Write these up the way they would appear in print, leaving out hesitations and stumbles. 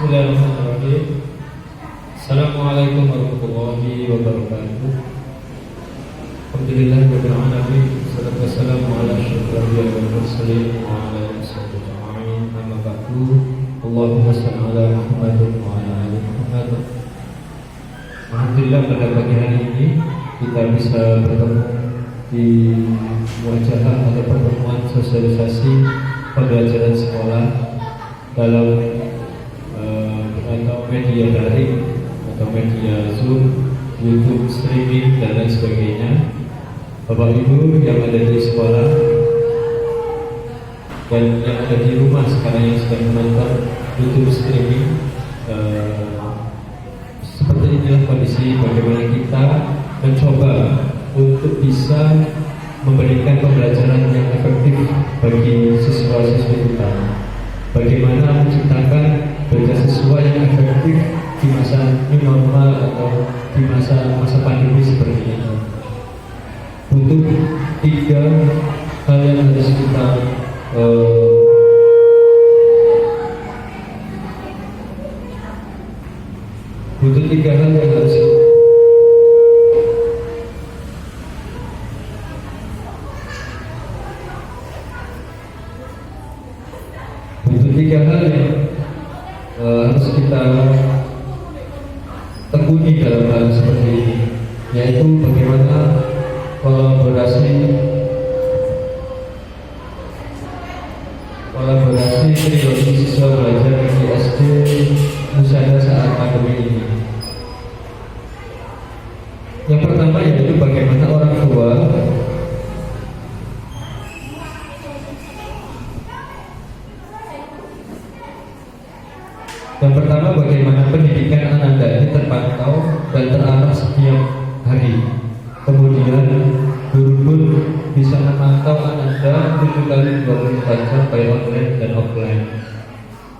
Bismillahirrahmanirrahim. Assalamualaikum warahmatullahi wabarakatuh. Alhamdulillah rabbil alamin. Wassalatu wassalamu ala asyrofil anbiya'i wal mursalin wa ala alihi wasallam. Amma ba'du. Allahumma shalli ala Muhammad wa ala ali Muhammad. Alhamdulillah pada pagi hari ini kita bisa bertemu di muajaah atau pertemuan sosialisasi pembelajaran sekolah dalam atau media daring atau media Zoom, YouTube streaming dan lain sebagainya. Bapak Ibu yang ada di sekolah dan yang ada di rumah sekarang yang sedang menonton YouTube streaming, seperti inilah kondisi bagaimana kita mencoba untuk bisa memberikan pembelajaran yang efektif bagi siswa-siswi kita. Bagaimana menciptakan beasiswa yang efektif di masa new normal atau di masa pandemi seperti ini. Butuh 3 hal yang harus kita butuh 3 hal yang harus harus kita tekuni dalam hal seperti ini, yaitu bagaimana kolaborasi trilogi siswa belajar di SD Nusada saat pandemi ini. Yang pertama yaitu bagaimana orang tua bagaimana pendidikan Ananda ini terpantau dan terarah setiap hari. Kemudian guru pun bisa memantau Ananda 7 kali 24 jam baik online dan offline.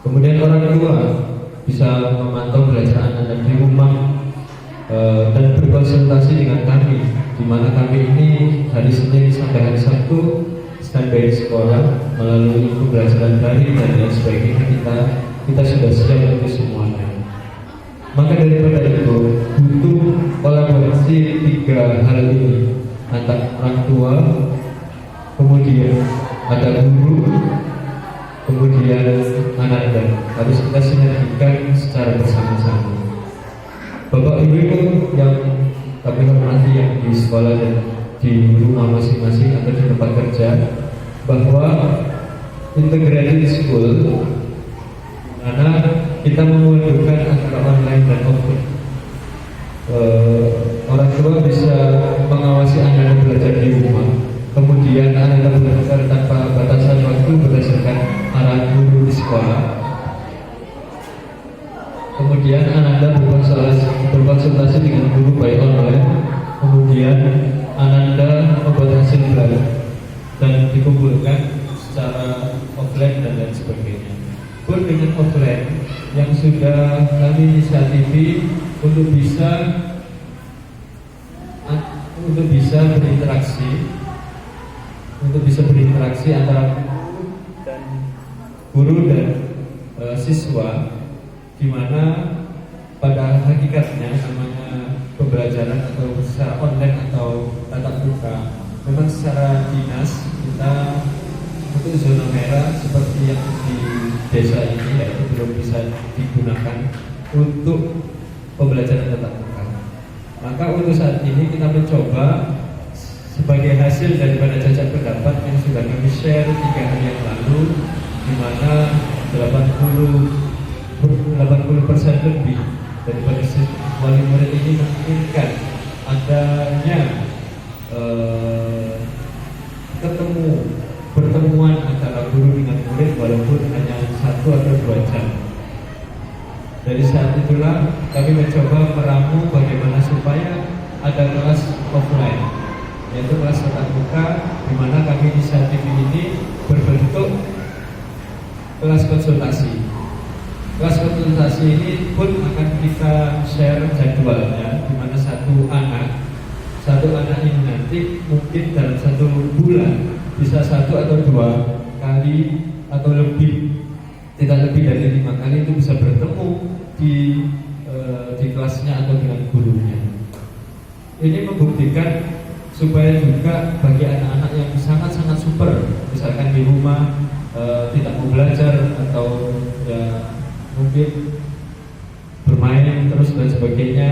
Kemudian orang tua bisa memantau belajar Ananda di rumah dan berkonsultasi dengan kami, di mana kami ini hari Senin sampai hari Sabtu standby di sekolah melalui pembelajaran daring dan lain sebagainya. Kita sudah siap untuk semuanya. Maka daripada itu butuh kolaborasi 3 hal ini antara orang tua, kemudian ada guru, kemudian Ananda. Harus kita sinergikan secara bersama-sama. Bapak Ibu yang kami hormati yang di sekolah dan di rumah masing-masing atau di tempat kerja, bahwa integrated school karena kita memudahkan antara online dan offline. Orang tua bisa mengawasi anak belajar di rumah. Kemudian anak belajar tanpa batasan waktu berdasarkan arahan guru di sekolah. Kemudian Ananda berkonsultasi dengan guru by online. Kemudian Ananda membuat hasil belajar dan dikumpulkan secara offline dan lain sebagainya. Pun dengan offline yang sudah kami inisiatifi untuk bisa berinteraksi antara guru dan siswa, di mana pada hakikatnya namanya pembelajaran atau secara online atau tatap muka memang secara dinas kita untuk zona merah seperti yang di desa ini, yaitu belum bisa digunakan untuk pembelajaran tatap muka. Maka untuk saat ini kita mencoba sebagai hasil daripada jajak pendapat yang sudah kami share 3 hari yang lalu, di mana 80% lebih daripada wali murid ini menginginkan adanya pertemuan antara guru dengan murid walaupun hanya 1 atau 2 jam. Dari saat itulah kami mencoba meramu bagaimana supaya ada kelas offline, yaitu kelas tatap muka, di mana kami inisiatif ini berbentuk kelas konsultasi. Kelas konsultasi ini pun akan kita share jadwalnya, di mana satu anak ini nanti mungkin dalam 1 bulan bisa 1 atau 2 kali atau lebih tidak lebih dari 5 kali itu bisa bertemu di kelasnya atau dengan gurunya. Ini membuktikan supaya juga bagi anak-anak yang sangat-sangat super, misalkan di rumah tidak mau belajar atau ya mungkin bermain terus dan sebagainya,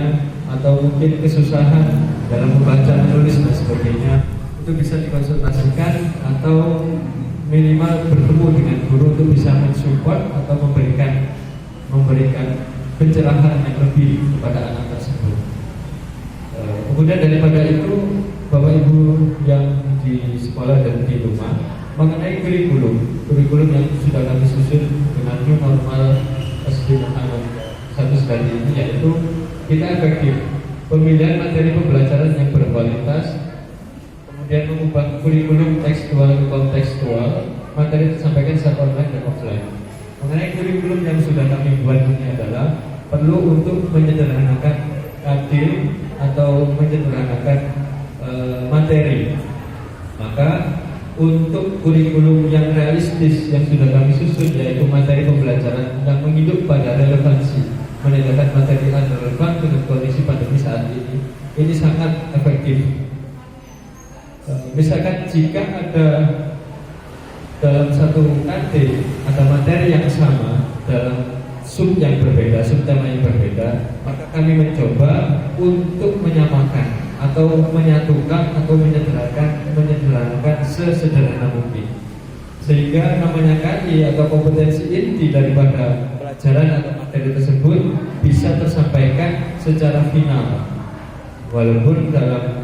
atau mungkin kesusahan dalam membaca, menulis dan sebagainya, itu bisa dikonsultasikan atau minimal bertemu dengan guru untuk bisa mensupport atau memberikan pencerahan yang lebih kepada anak tersebut. Kemudian daripada itu, Bapak Ibu yang di sekolah dan di rumah, mengenai kurikulum yang sudah kami susun dengan new normal SD Muhammad 1 ini, yaitu kita efektif pemilihan materi pembelajaran yang berkualitas, kemudian mengubah kurikulum tekstual ke kontekstual, materi disampaikan secara online dan offline. Mengenai kurikulum yang sudah kami buat ini adalah perlu untuk menyederhanakan adil atau menyederhanakan materi. Maka untuk kurikulum yang realistis yang sudah kami susun, yaitu materi pembelajaran yang menginduk pada relevansi, menegakkan materi yang relevan dengan kondisi pandemi saat ini sangat efektif. Misalkan jika ada dalam satu KT ada materi yang sama dalam sub yang berbeda, sub tema yang berbeda, maka kami mencoba untuk menyamakan atau menyatukan atau menyederhanakan sesederhana mungkin, sehingga namanya KI atau kompetensi inti daripada pelajaran atau materi tersebut bisa tersampaikan secara final, walaupun dalam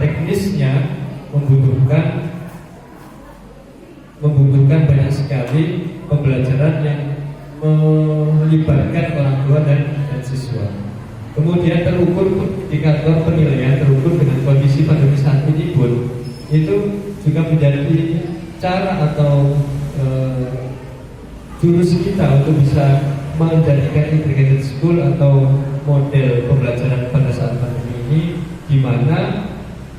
teknisnya membutuhkan banyak sekali pembelajaran yang melibatkan orang tua dan siswa. Kemudian terukur indikator penilaian terukur dengan kondisi pandemi saat ini pun itu juga menjadi cara atau jurus kita untuk bisa menjadikan integrated school atau model pembelajaran pada saat pandemi ini, di mana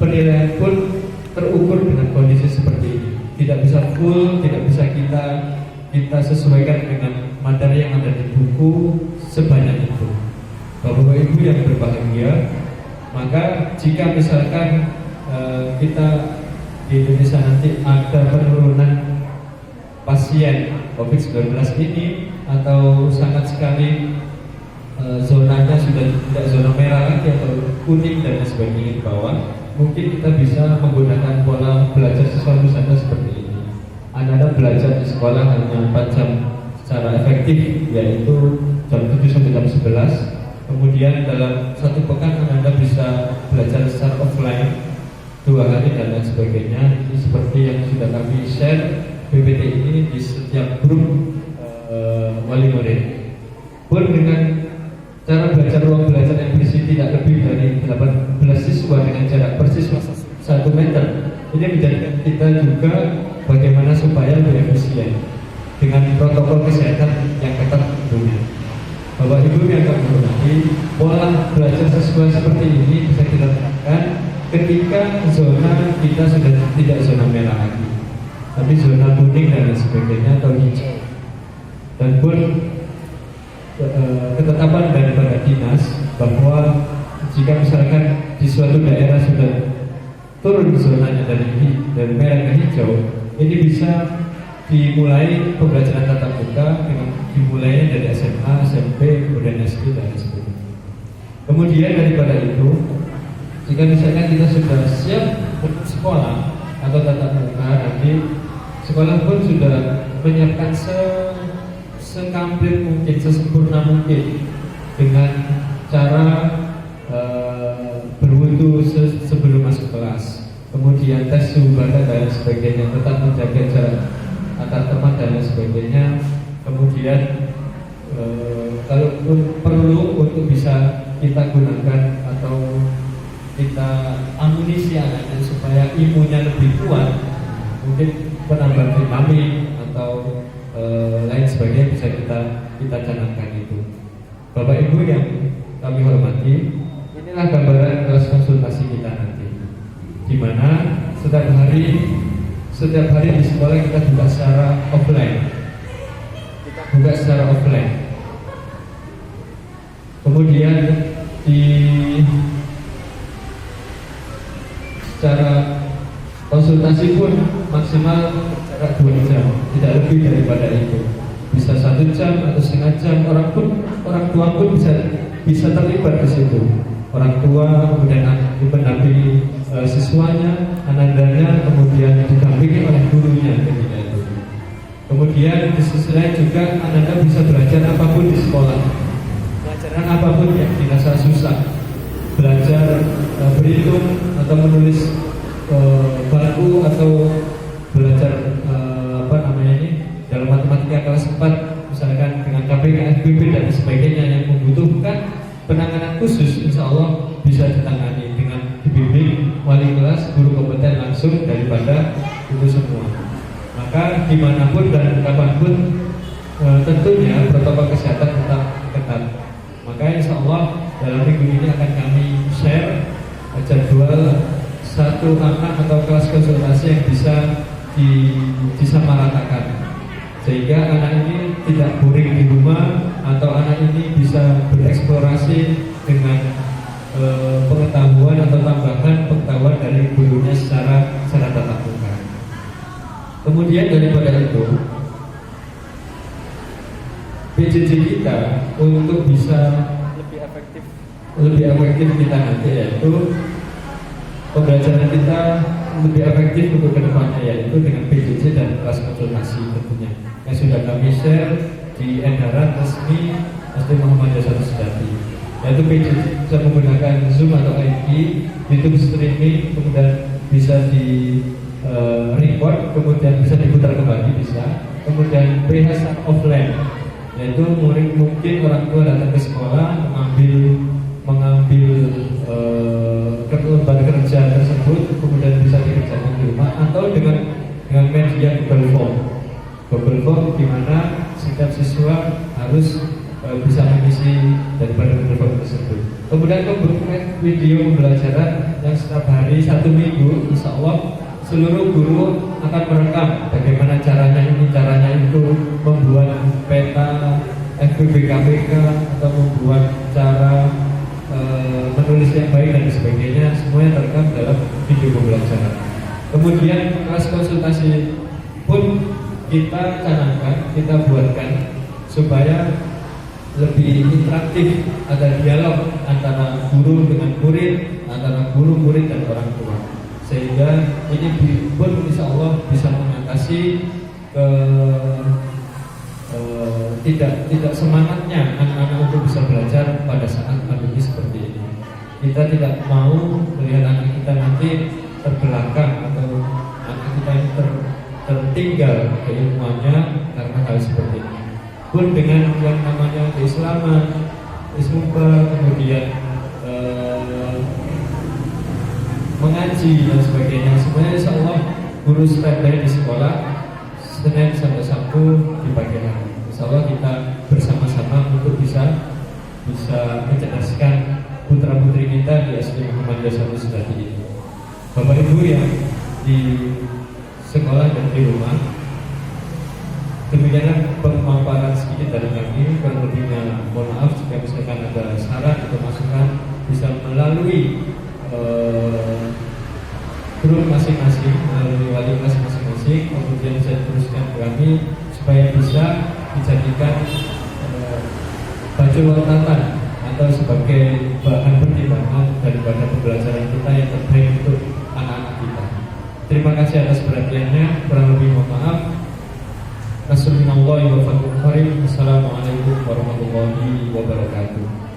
penilaian pun terukur dengan kondisi seperti ini. Tidak bisa full, tidak bisa kita sesuaikan dengan materi yang ada di buku sebanyak itu. Bapak Ibu yang berbahagia, maka jika misalkan kita di Indonesia nanti ada penurunan pasien COVID-19 ini, atau sangat sekali zonanya sudah tidak zona merah lagi atau kuning dan sebagainya di bawah, mungkin kita bisa menggunakan pola belajar siswa Nusantara seperti ini. Anda belajar di sekolah hanya 4 jam secara efektif, yaitu jam 7 sampai jam 11. Kemudian dalam 1 pekan Anda bisa belajar secara offline 2 hari dan lain sebagainya. Ini seperti yang sudah kami share PPT ini di setiap grup wali murid. Pun dengan cara belajar ruang belajar yang berisi tidak lebih dari 18 siswa dengan jarak per siswa 1 meter, ini menjadikan kita juga bagaimana supaya lebih efisien dengan protokol kesehatan yang ketat tentunya. Bapak Ibu yang kami hormati, pola belajar siswa seperti ini bisa kita terapkan ketika zona kita sudah tidak zona merah lagi, tapi zona kuning dan lain sebagainya atau hijau. Dan pun ketetapan daripada dinas bahwa jika misalkan di suatu daerah sudah turun zonanya dari merah ke hijau, ini bisa dimulai pembelajaran tatap muka dengan dimulainya dari SMA, SMP, kemudian SD dan sebagainya. Kemudian daripada itu, jika misalkan kita sudah siap untuk sekolah atau tatap muka, nanti sekolah pun sudah menyiapkan sekamplit mungkin, sesempurna mungkin dengan cara berwudu sebelum masuk kelas, kemudian tes suhu badan dan sebagainya, tetap menjaga jarak antar teman dan sebagainya. Kemudian kalaupun perlu untuk bisa kita gunakan atau kita amunisi anaknya supaya imunnya lebih kuat, mungkin penambahan vitamin atau lain sebagainya bisa kita canangkan itu. Bapak Ibu yang kami hormati, inilah gambaran kelas konsultasi kita nanti, di mana setiap hari di sekolah kita buka secara offline. buka secara offline. Kemudian di secara konsultasi pun maksimal jarak 2 jam, tidak lebih daripada itu. Bisa 1 jam atau setengah jam. Orang tua pun bisa terlibat di situ. Orang tua kemudian mendampingi siswanya, anandanya, kemudian didampingi oleh gurunya ketika itu. Kemudian di sisi lain juga ananda bisa belajar apapun di sekolah, pelajaran apapun yang dirasa susah, belajar berhitung atau menulis baku, atau belajar dalam matematika kelas 4 misalkan dengan KPK, FBB dan sebagainya yang membutuhkan penanganan khusus, insya Allah bisa ditangani dengan dibimbing wali kelas, guru kompeten langsung daripada itu semua. Maka dimanapun dan kapanpun tentunya protokol kesehatan tetap ketat. Maka insya Allah dalam minggu ini akan kami share jadwal satu anak atau kelas konsultasi yang bisa disamaratakan, sehingga anak ini tidak boring di rumah, atau anak ini bisa bereksplorasi dengan pengetahuan atau tambahan pengetahuan dari gurunya secara tatap muka. Kemudian daripada itu, PJJ kita untuk bisa lebih efektif kita nanti, yaitu pembelajaran kita lebih efektif untuk kedepannya, yaitu dengan PJJ dan kelas konsultasi tentunya yang sudah kami share di edaran resmi SD Muhammadiyah Satu Sejati, yaitu PJJ bisa menggunakan Zoom atau IP, YouTube streaming, kemudian bisa di record, kemudian bisa diputar kembali, bisa kemudian PH offline, yaitu mungkin orang tua datang ke sekolah mengambil lembar kerja tersebut, kemudian bisa dikerjakan di rumah, atau dengan media Google Form di mana setiap siswa harus bisa mengisi daripada Google Form tersebut. Kemudian membuat video pembelajaran yang setiap hari 1 minggu, insya Allah seluruh guru akan merekam bagaimana caranya itu membuat peta FBB KPK, atau membuat cara menulis yang baik dan sebagainya, semuanya terekam dalam video pembelajaran. Kemudian kelas konsultasi pun kita canangkan, kita buatkan supaya lebih interaktif, ada dialog antara guru dengan murid, antara guru, murid dan orang tua, sehingga ini pun insya Allah bisa mengatasi tidak semangatnya anak-anak untuk bisa belajar pada saat pandemi seperti ini. Kita tidak mau melihat anak kita nanti terbelakang, atau anak kita ini tertinggal keilmuannya karena hal seperti ini. Pun dengan yang namanya keislaman, ismuba, kemudian mengaji dan sebagainya, semuanya insya Allah guru standby di sekolah Senin sampai Sabtu di pagi hari. Insya Allah kita bersama-sama untuk bisa mencerdaskan putra putri kita di SD Muhammadiyah Satu Sejati ini. Bapak Ibu yang di sekolah dan di rumah, demikianlah pemaparan sedikit dari kami. Kurang lebihnya mohon maaf jika misalkan ada saran atau masukan, bisa melalui grup masing-masing, melalui wali kelas masing-masing, kemudian bisa diteruskan ke kami supaya bisa dijadikan baju lontatan atau sebagai bahan pertimbangan daripada pembelajaran kita yang terbaik untuk anak-anak kita. Terima kasih atas perhatiannya. Kurang lebih mohon maaf. Assalamualaikum warahmatullahi wabarakatuh.